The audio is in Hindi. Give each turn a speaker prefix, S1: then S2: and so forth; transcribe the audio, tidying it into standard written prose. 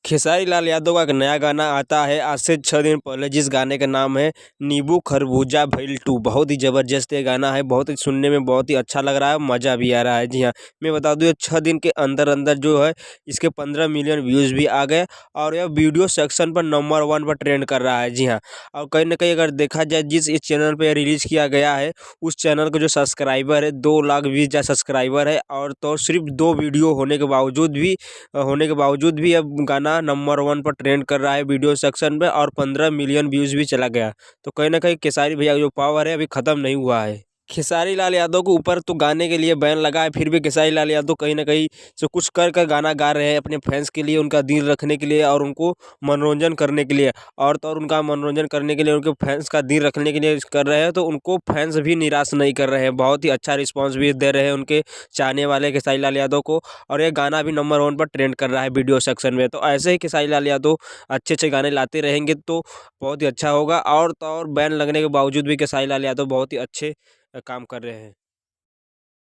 S1: खेसारी लाल यादव का एक नया गाना आता है आज से 6 दिन पहले, जिस गाने का नाम है नींबू खरबूजा भइल 2। बहुत ही ज़बरदस्त ये गाना है, बहुत ही सुनने में बहुत ही अच्छा लग रहा है, मज़ा भी आ रहा है। जी हाँ, मैं बता दूँ ये 6 दिन के अंदर अंदर जो है इसके 15 मिलियन व्यूज़ भी आ गए और यह वीडियो सेक्शन पर नंबर 1 पर ट्रेंड कर रहा है। जी हाँ, और कहीं ना कहीं अगर देखा जाए जिस इस चैनल पर रिलीज़ किया गया है उस चैनल का जो सब्सक्राइबर है 2 लाख 20 सब्सक्राइबर है, और तो सिर्फ 2 वीडियो होने के बावजूद भी अब गाना नंबर 1 पर ट्रेंड कर रहा है वीडियो सेक्शन में, और 15 मिलियन व्यूज़ भी चला गया। तो कहीं ना कहीं खेसारी भैया का जो पावर है अभी ख़त्म नहीं हुआ है। खेसारी लाल यादव के ऊपर तो गाने के लिए बैन लगा है, फिर भी खेसारी लाल यादव कहीं न कहीं से कुछ कर कर गाना गा रहे हैं अपने फैंस के लिए, उनका दिल रखने के लिए और उनको मनोरंजन करने के लिए, और तो और उनका मनोरंजन करने के लिए, उनके फैंस का दिल रखने के लिए कर रहे हैं, तो उनको फैंस भी निराश नहीं कर रहे हैं। बहुत ही अच्छा रिस्पॉन्स भी दे रहे हैं उनके चाहने वाले खेसारी लाल यादव को, और ये गाना भी नंबर 1 पर ट्रेंड कर रहा है वीडियो सेक्शन में। तो ऐसे ही खेसारी लाल यादव अच्छे-अच्छे गाने लाते रहेंगे तो बहुत ही अच्छा होगा, और तो और बैन लगने के बावजूद भी खेसारी लाल यादव बहुत ही अच्छे काम कर रहे हैं।